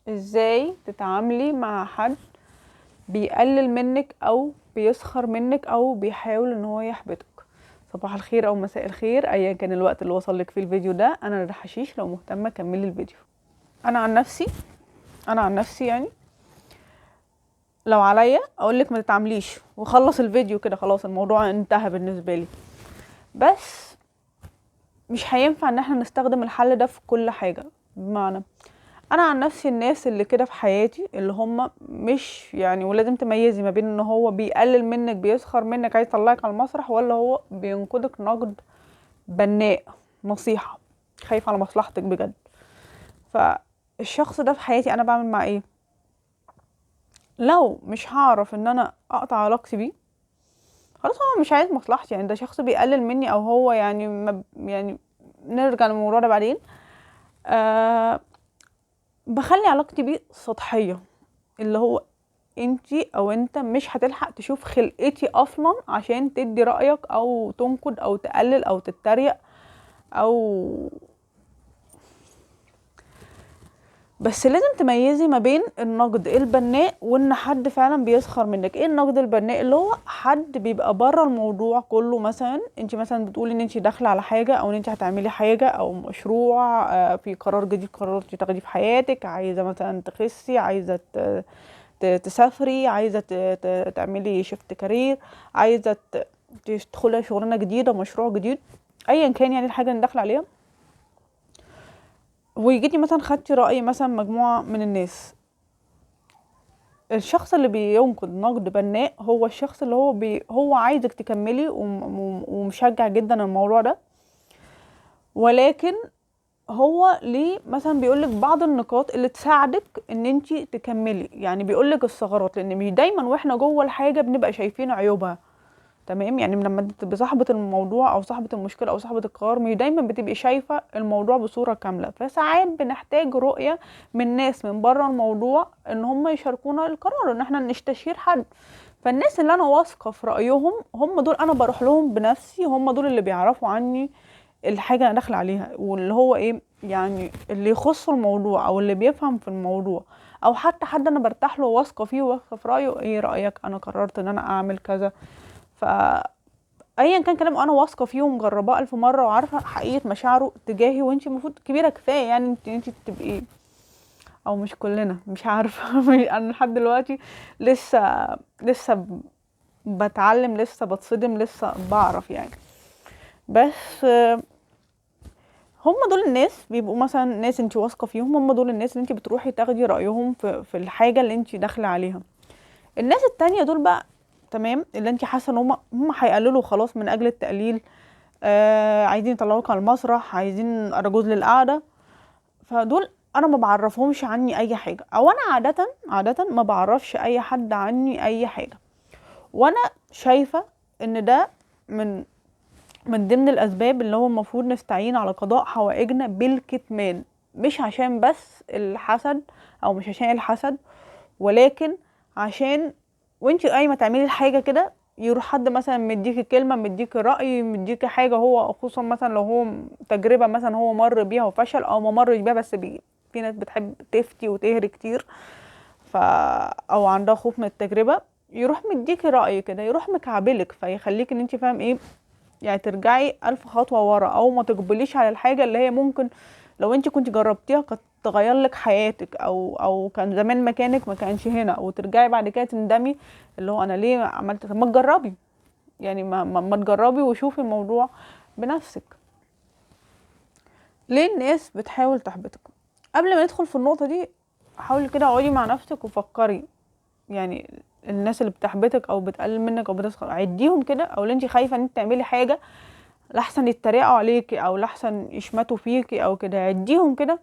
ازاي تتعاملي مع حد بيقلل منك او بيسخر منك او بيحاول ان هو يحبطك. صباح الخير او مساء الخير ايا كان الوقت اللي وصل لك فيه الفيديو ده. انا رضا حشيش، لو مهتمه كملي الفيديو. انا عن نفسي يعني لو عليا اقول لك ما تتعامليش وخلص الفيديو كده، خلاص الموضوع انتهى بالنسبه لي. بس مش هينفع ان احنا نستخدم الحل ده في كل حاجه. بمعنى انا عن نفسي الناس اللي كده في حياتي اللي هم مش يعني، ولازم تميزي ما بين ان هو بيقلل منك بيسخر منك عايز يطلعك على المسرح، ولا هو بينقدك نقد بناء نصيحة خايف على مصلحتك بجد. فالشخص ده في حياتي انا بعمل معاه ايه؟ لو مش هعرف ان انا اقطع علاقتي بيه، خلاص هو مش عايز مصلحتي، يعني ده شخص بيقلل مني او هو يعني يعني نرجع للموضوع ده بعدين. أه بخلي علاقتي بيه سطحية، اللي هو انتي او انت مش هتلحق تشوف خلقتي اصلا عشان تدي رأيك او تنقد او تقلل او تتريق او. بس لازم تميزي ما بين النقد البناء وان حد فعلا بيسخر منك. ايه النقد البناء؟ اللي هو حد بيبقى بره الموضوع كله. مثلا انت مثلا بتقولي ان انت داخله على حاجه او ان انت هتعملي حاجه او مشروع، في قرار جديد قررتي تاخديه في حياتك، عايزه مثلا تخسي، عايزه تسافري، عايزه تعملي شيفت كارير، عايزه تدخلي شغلانه جديده مشروع جديد، ايا كان يعني الحاجه اللي داخله عليها. ويجيتي مثلا خدتي رأي مثلا مجموعة من الناس. الشخص اللي بينقد نقد بناء هو الشخص اللي هو عايزك تكملي ومشجع جدا الموضوع ده، ولكن هو ليه مثلا بيقولك بعض النقاط اللي تساعدك ان انتي تكملي. يعني بيقولك الثغرات، لان مش دايما واحنا جوه الحاجة بنبقى شايفين عيوبها. تمام؟ يعني لما انت تبقي صاحبة الموضوع او صاحبة المشكلة او صاحبة القرار مش دايما بتبقي شايفة الموضوع بصورة كاملة، فساعات بنحتاج رؤية من ناس من بره الموضوع ان هم يشاركونا القرار، ان احنا نستشير حد. فالناس اللي انا واثقة في رأيهم هم دول انا بروح لهم بنفسي، هم دول اللي بيعرفوا عني الحاجة انا داخلة عليها، واللي هو ايه يعني اللي يخص الموضوع او اللي بيفهم في الموضوع، او حتى حد انا برتاح له واثقة فيه واثقة في رأيه. ايه رأيك؟ انا قررت ان انا اعمل كذا. ف ايا كان كلامه انا واثقه فيه ومجرباه 1000 مره وعارفه حقيقه مشاعره تجاهي، وانت المفروض كبيره كفايه يعني انت تبقي، او مش كلنا مش عارفه. انا لحد دلوقتي لسه بتعلم، لسه بتصدم، لسه بعرف يعني. بس هم دول الناس بيبقوا مثلا ناس انت واثقه فيهم، هم دول الناس اللي انت بتروحي تاخدي رايهم في الحاجه اللي انت داخله عليها. الناس التانية دول بقى تمام، اللي انت حاسه ان هم هيقللوا خلاص من اجل التقليل، عايزين يطلعوك على المسرح، عايزين اراجوز للقعده. فدول انا ما بعرفهمش عني اي حاجه، او انا عاده ما بعرفش اي حد عني اي حاجه. وانا شايفه ان ده من ضمن الاسباب اللي هو المفروض نستعين على قضاء حوائجنا بالكتمان. مش عشان بس الحسد، او مش عشان الحسد، ولكن عشان وانتي قايمه تعملي الحاجه كده يروح حد مثلا مديكي كلمه، مديكي راي، مديكي حاجه، هو خصوصا مثلا لو هو تجربه مثلا هو مر بيها وفشل او ما مرش بيها، بس في ناس بتحب تفتي وتهري كتير، ف او عندها خوف من التجربه، يروح مديكي راي كده، يروح مكعبلك فيخليك ان انت فاهم ايه، يعني ترجعي 1000 خطوه ورا، او ما تقبليش على الحاجه اللي هي ممكن لو انت كنت جربتيها كانت تغير لك حياتك، او كان زمان مكانك ما كانش هنا، وترجعي بعد كده تندمي اللي هو انا ليه عملت. طب ما تجربي، يعني ما تجربي وشوفي الموضوع بنفسك. ليه الناس بتحاول تحبطك؟ قبل ما ندخل في النقطه دي حاولي كده اقعدي مع نفسك وفكري. يعني الناس اللي بتحبطك او بتقلل منك او بتسخر، عديهم كده، او اللي انت خايفه ان انت تعملي حاجه لحسن يتريقوا عليكي او لحسن يشمتوا فيكي او كده، عديهم كده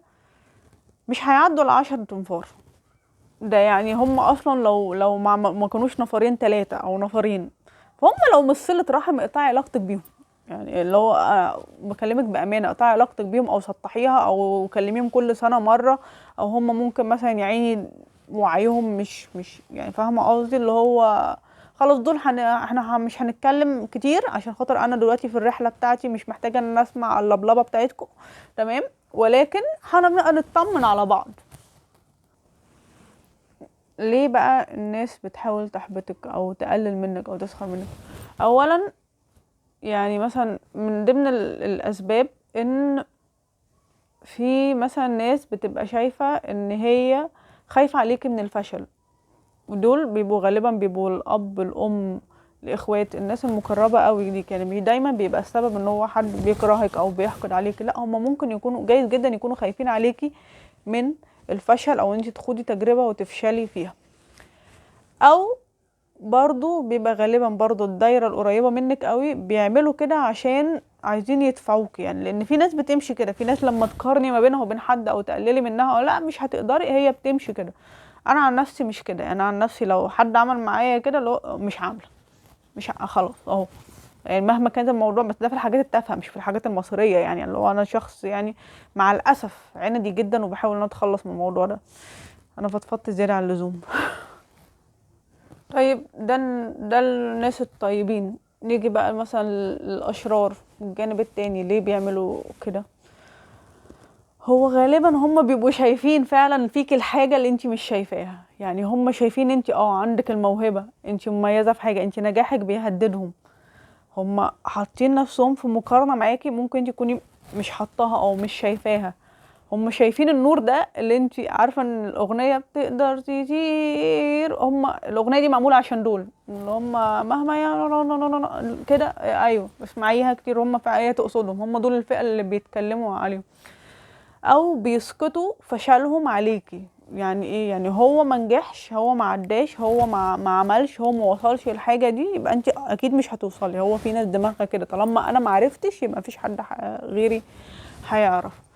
مش هيعدوا 10 تنفار. ده يعني هم اصلا لو ما كانوش نفرين 3 او نفرين، فهم لو مش صلة رحم اقطعي علاقتك بيهم. يعني اللي هو بكلمك بامانه، اقطعي علاقتك بيهم او سطحيها او كلميهم كل سنه مره، او هم ممكن مثلا يعني وعيهم مش يعني فاهمه قصدي، اللي هو خلاص دول احنا مش هنتكلم كتير عشان خاطر انا دلوقتي في الرحله بتاعتي مش محتاجه ان انا اسمع اللبلبه بتاعتكم. تمام؟ ولكن هنبقى نطمن على بعض. ليه بقى الناس بتحاول تحبطك او تقلل منك او تسخر منك؟ اولا يعني مثلا من ضمن الاسباب ان في مثلا ناس بتبقى شايفة ان هي خايفة عليكي من الفشل، ودول بيبقوا غالبا بيبقوا الاب الام الاخوات، الناس المقربة قوي دي، يعني دايما بيبقى السبب ان هو حد بيكرهك او بيحقد عليكي. لا، هم ممكن يكونوا جايز جدا يكونوا خايفين عليكي من الفشل او انت تخوضي تجربة وتفشلي فيها. او برضو بيبقى غالبا برضو الدايرة القريبة منك قوي بيعملوا كده عشان عايزين يدفعوك، يعني لان في ناس بتمشي كده، في ناس لما تقارني ما بينها وبين حد او تقللي منها او لا مش هتقدري، هي بتمشي كده. انا عن نفسي مش كده، انا عن نفسي لو حد عمل معايا كده لو مش عامله، مش خلاص اهو، يعني مهما كان الموضوع. بس ده في الحاجات التافهه مش في الحاجات المصيريه، يعني اللي هو انا شخص يعني مع الاسف عندي جدا وبحاول ان أنا اتخلص من الموضوع ده. انا فضفضت زياده عن اللزوم. طيب ده الناس الطيبين. نيجي بقى مثلا الاشرار، الجانب التاني ليه بيعملوا كده؟ هو غالبا هم بيبقوا شايفين فعلا فيك الحاجة اللي انت مش شايفاها، يعني هم شايفين انت عندك الموهبة، انت مميزة في حاجة، انت نجاحك بيهددهم. هم حاطين نفسهم في مقارنة معاكي ممكن انت تكوني مش حطاها او مش شايفاها. هم شايفين النور ده اللي انت عارفة ان الاغنية بتقدر تطير، هم الاغنية دي معمولة عشان دول اللي هم مهما كده. ايوه اسمعيها كتير، هم في آية تقصدهم، هم دول الفئة اللي بيتكلموا عليهم. او بيسقطوا فشلهم عليكي. يعني ايه؟ يعني هو ما نجحش، هو ما عداش، هو ما عملش، هو ما وصلش الحاجه دي، يبقى انت اكيد مش هتوصلي. هو في ناس دماغها كده، طالما انا ما عرفتش يبقى مفيش حد غيري هيعرف.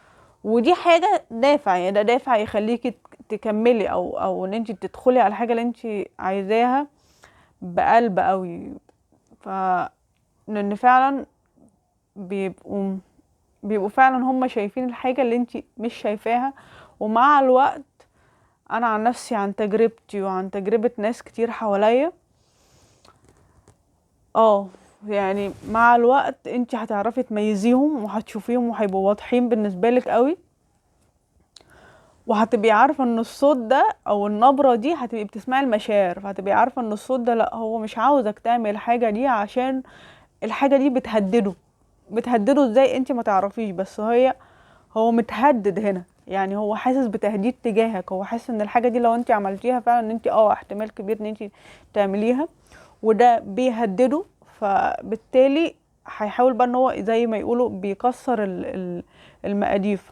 ودي حاجه دافع، يعني ده دافع يخليكي تكملي او ان انت تدخلي على الحاجه اللي انت عايزاها بقلب قوي. ف لان فعلا بيبقوا فعلا هم شايفين الحاجة اللي انت مش شايفاها. ومع الوقت انا عن نفسي، عن تجربتي وعن تجربة ناس كتير حواليا، يعني مع الوقت انت هتعرفي تميزيهم وهتشوفيهم وهيبقوا واضحين بالنسبة لك قوي، وهتبقي عارفة ان الصوت ده او النبرة دي هتبقي بتسمعي المشاعر، فهتبقي عارفة ان الصوت ده لا، هو مش عاوزك تعمل الحاجة دي عشان الحاجة دي بتهدده ازاي انت ما تعرفيش، بس هو متهدد هنا، يعني هو حاسس بتهديد تجاهك، هو حاسس ان الحاجه دي لو انت عملتيها فعلا ان انت احتمال كبير ان انت تعمليها، وده بيهدده. فبالتالي هيحاول بقى ان هو زي ما يقولوا بيكسر المقاديف.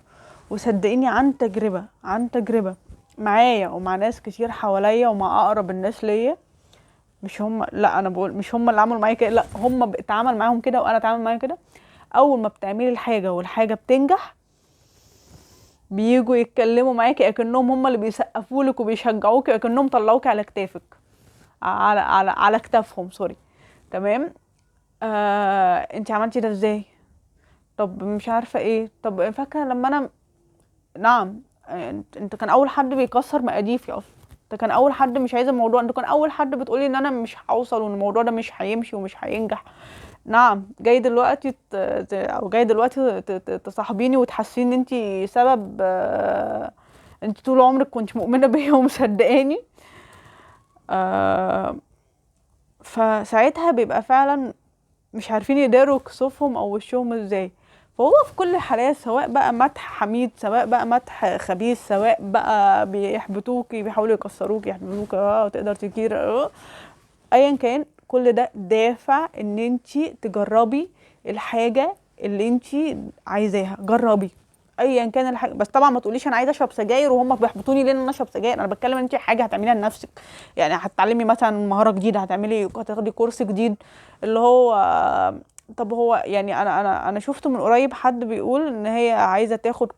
وصدقيني عن تجربه معايا ومع ناس كتير حواليا ومع اقرب الناس ليا، مش هم، لا انا بقول مش هم اللي عملوا معايا كده، لا هم اتعامل معاهم كده وانا اتعامل معاهم كده. اول ما بتعملي الحاجه والحاجه بتنجح، بييجوا يتكلموا معاكي اكنهم هم اللي بيسقفوا لك وبيشجعوك، اكنهم طلعوك على كتافك، على كتافهم، سوري. تمام. انت عملتي ده ازاي؟ طب مش عارفه ايه، طب فاكره لما انا، نعم. انت كان اول حد بيكسر مقاديفي اصلا، انت كان اول حد مش عايز الموضوع، انت كان اول حد بتقولي ان انا مش هوصل وان الموضوع ده مش هيمشي ومش هينجح. نعم، جاي دلوقتي او جاي دلوقتي تصاحبيني وتحسيني ان انت سبب، انت طول عمرك كنت مؤمنة بيا ومصدقاني. آه، فساعتها بيبقى فعلا مش عارفين يداروا كسوفهم او وشهم ازاي. فهو في كل الحالات، سواء بقى مدح حميد، سواء بقى مدح خبيث، سواء بقى بيحبطوكي، بيحاولوا يكسروكي، يحبطوكي تقدر تكير، ايا كان، كل ده دافع ان انتي تجربي الحاجه اللي انتي عايزاها. جربي ايا كان الحاجه، بس طبعا ما تقوليش انا عايزه اشرب سجاير وهم بيحبطوني ليه ان انا اشرب سجاير. انا بتكلم ان انتي حاجه هتعمليها لنفسك، يعني هتتعلمي مثلا مهاره جديده، هتاخدي كورس جديد اللي هو. طب هو يعني انا شفت من قريب حد بيقول ان هي عايزه تاخد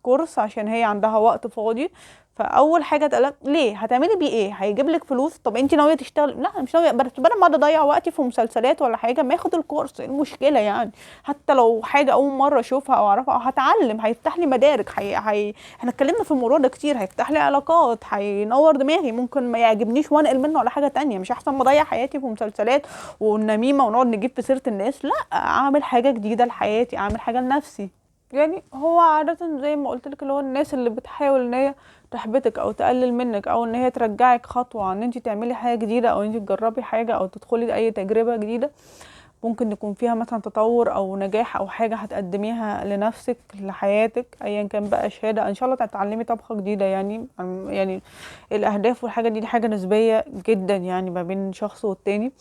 كورس عشان هي عندها وقت فاضي. فاول حاجه اتقالت ليه هتعملي بيه ايه؟ هيجيب لك فلوس؟ طب انت ناويه تشتغلي؟ لا أنا مش ناويه، بس بدل ما اضيع وقتي في مسلسلات ولا حاجه ما اخد الكورس، ايه المشكله يعني؟ حتى لو حاجه اول مره اشوفها او اعرفها او هتعلم، هيفتح لي مدارك، احنا اتكلمنا في الموضوع ده كتير، هيفتح لي علاقات، هينور دماغي، ممكن ما يعجبنيش وانقل منه على حاجه تانية. مش احسن ما اضيع حياتي في مسلسلات والنميمه ونقعد نجيب في سيره الناس؟ لا، اعمل حاجه جديده لحياتي، اعمل حاجه لنفسي. يعني هو عادة زي ما قلت لك اللي هو الناس اللي بتحاول ان هي تحبطك او تقلل منك، او ان هي ترجعك خطوه ان انت تعملي حاجه جديده، او انت تجربي حاجه، او تدخلي اي تجربه جديده ممكن يكون فيها مثلا تطور او نجاح او حاجه هتقدميها لنفسك لحياتك، ايا كان بقى شهاده ان شاء الله تتعلمي طبخه جديده. يعني الاهداف والحاجه دي حاجه نسبيه جدا يعني ما بين شخص والتاني.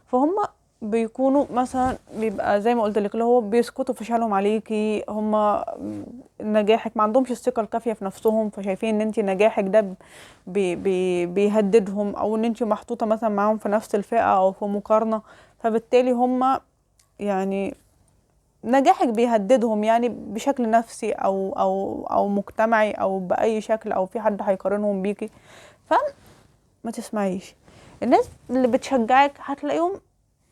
فهم بيكونوا مثلا بيبقى زي ما قلت لك اللي هو بيسكتوا فشلهم عليكي، هم نجاحك ما عندهمش الثقه الكافيه في نفسهم، فشايفين ان انت نجاحك ده بيهددهم، او ان انت محطوطه مثلا معاهم في نفس الفئه او في مقارنه، فبالتالي هم يعني نجاحك بيهددهم يعني بشكل نفسي او مجتمعي او باي شكل، او في حد هيقارنهم بيكي. فما تسمعيش الناس اللي بتشجعك، هتلاقيهم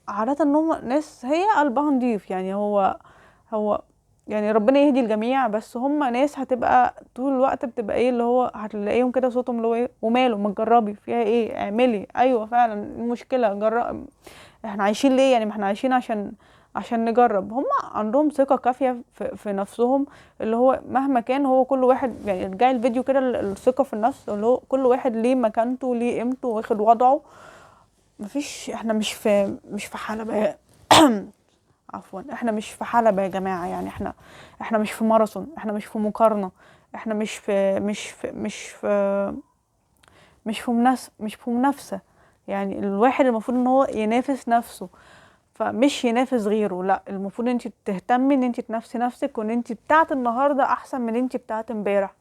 عادة ان هم ناس هي قلبها نضيف. يعني هو يعني ربنا يهدي الجميع، بس هم ناس هتبقى طول الوقت بتبقى ايه اللي هو هتلاقيهم كده صوتهم اللي هو ايه وماله، ما تجربي فيها ايه، اعملي، ايوه فعلا المشكله جرب، احنا عايشين ليه يعني، ما احنا عايشين عشان نجرب. هم عندهم ثقه كافيه في نفسهم، اللي هو مهما كان هو كل واحد يعني رجعي الفيديو كده الثقه في النفس اللي هو كل واحد ليه مكانته ليه قيمته واخد وضعه. مفيش، احنا مش في حلبة عفوا، احنا مش في حلبة يا جماعة، يعني احنا مش في ماراثون، احنا مش في مقارنة، احنا مش في منافسة. يعني الواحد المفروض ان هو ينافس نفسه، فمش ينافس غيره، لا المفروض انت تهتمي ان انت تنافسي نفسك، وان انت بتاعت النهارده احسن من انت بتاعت امبارح.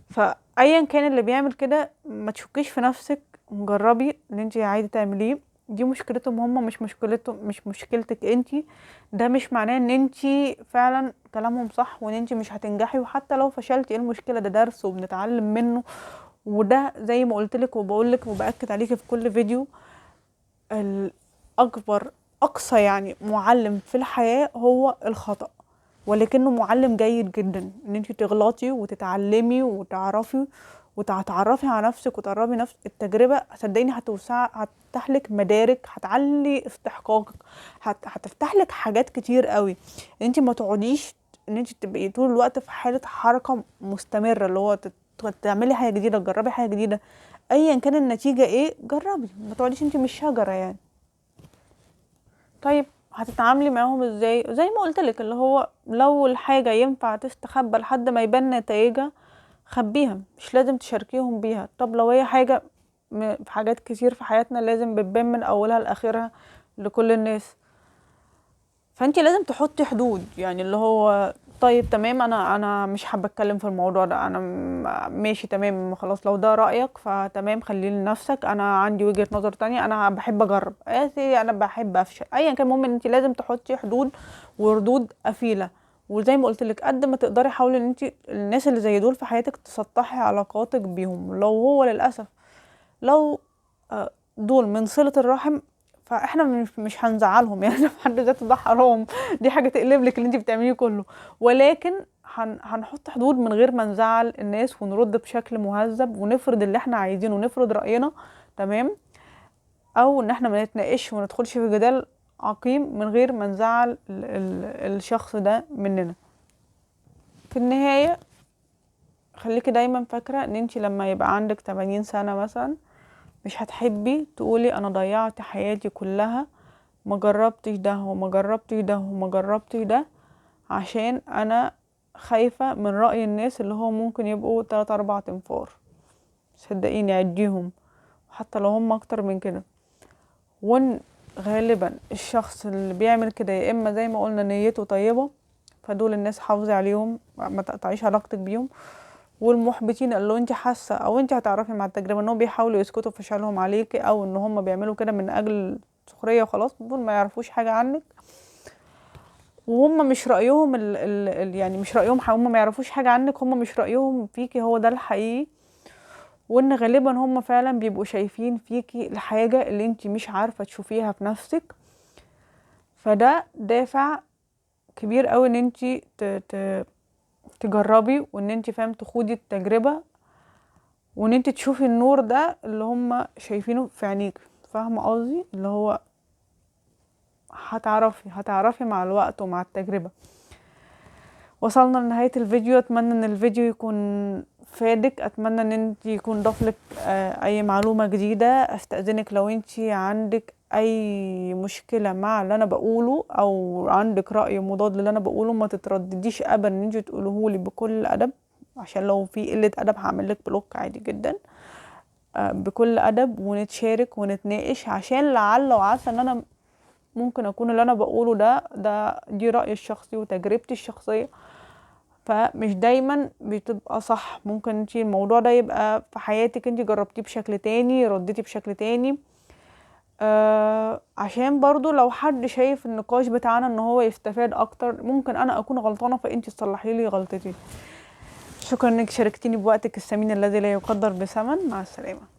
فايا كان اللي بيعمل كده ما تشكيش في نفسك، جربي اللي انت عايزه تعمليه. دي مشكلتهم هم، مش مشكلتك انت. ده مش معناه ان انت فعلا كلامهم صح وان انت مش هتنجحي، وحتى لو فشلتي ايه المشكله، ده درس وبنتعلم منه. وده زي ما قلت لك وبقول لك وباكد عليكي في كل فيديو، الاكبر اقصى يعني معلم في الحياه هو الخطأ، ولكنه معلم جيد جدا ان انت تغلطي وتتعلمي وتعرفي وتتعرفي على نفسك وتقربي نفس التجربه. صدقيني هتفتح لك مدارك، هتعلي استحقاقك، هتفتح لك حاجات كتير قوي. انت ما تقعديش ان انت تبقي طول الوقت في حاله حركه مستمره، اللي هو تعملي حاجه جديده، تجربي حاجه جديده، ايا كان النتيجه ايه جربي، ما تقعديش انت مش شجره يعني. طيب هتتعاملي معاهم ازاي؟ زي ما قلت لك اللي هو لو الحاجه ينفع تستخبى لحد ما يبان نتائجها خبيها، مش لازم تشاركيهم بيها. طب لو هي حاجه في حاجات كتير في حياتنا لازم بتبان من اولها لاخرها لكل الناس، فانت لازم تحطي حدود. يعني اللي هو طيب تمام، انا مش حابه اتكلم في الموضوع ده، انا ماشي تمام خلاص، لو ده رايك فتمام خليه لنفسك، انا عندي وجهه نظر تانية، انا بحب اجرب يا سيدي، انا بحب افشل، ايا كان. المهم ان انت لازم تحطي حدود وردود قفيله. وزي ما قلت لك قد ما تقدري حاولي ان انت الناس اللي زي دول في حياتك تسطحي علاقاتك بيهم. لو هو للاسف لو دول من صلة الرحم، فاحنا مش هنزعلهم يعني في حد ذاته ده حرام، دي حاجة تقلب لك اللي انت بتعمليه كله. ولكن هنحط حدود من غير ما نزعل الناس، ونرد بشكل مهذب ونفرض اللي احنا عايزينه ونفرض رأينا، تمام. او ان احنا ما نتناقش وندخلش في جدال عقيم من غير ما نزعل الشخص ده مننا. في النهاية خليكي دايما فاكرة ان انت لما يبقى عندك 80 سنة مثلا مش هتحبي تقولي انا ضيعت حياتي كلها ما جربتش ده وما جربتش ده وما جربتش ده، عشان انا خايفة من رأي الناس اللي هو ممكن يبقوا 3-4 تنفار. صدقيني عديهم، حتى لو هم اكتر من كده. وان غالبا الشخص اللي بيعمل كده يا اما زي ما قلنا نيته طيبة، فدول الناس حافظي عليهم ما تقطعيش علاقتك بيهم. والمحبطين اللي انت حاسه او انت هتعرفي مع التجربه ان هم بيحاولوا يسكتوا فشلهم عليكي، او ان هم بيعملوا كده من اجل سخريه وخلاص، دول ما يعرفوش حاجه عنك، وهم مش رايهم يعني مش رايهم، هم ما يعرفوش حاجه عنك، هم مش رايهم فيكي هو ده الحقيقي. وان غالبا هم فعلا بيبقوا شايفين فيكي الحاجه اللي انت مش عارفه تشوفيها في نفسك. فده دافع كبير قوي ان انت تجربي، وان انت فاهم تخوضي التجربه، وان انت تشوفي النور ده اللي هم شايفينه في عينيك. فاهمه قصدي اللي هو هتعرفي مع الوقت ومع التجربه. وصلنا لنهايه الفيديو، اتمنى ان الفيديو يكون فادك، اتمنى ان انت يكون ضافلك اي معلومة جديدة. استأذنك لو انت عندك اي مشكلة مع اللي انا بقوله او عندك رأي مضاد للي انا بقوله، ما تتردديش ابدا ان انت تقولهولي بكل ادب، عشان لو في قلة ادب هعملك بلوك عادي جدا. بكل ادب، ونتشارك ونتناقش، عشان لعل وعسى ان انا ممكن اكون اللي انا بقوله دي رأيي الشخصي وتجربتي الشخصية، فمش دايما بتبقى صح. ممكن انتي الموضوع ده يبقى في حياتك انتي جربتيه بشكل تاني، رديتي بشكل تاني. عشان برضو لو حد شايف النقاش بتاعنا ان هو يستفاد اكتر، ممكن انا اكون غلطانة فانتي تصلحي لي غلطتي. شكرا انك شاركتيني بوقتك الثمين الذي لا يقدر بثمن. مع السلامة.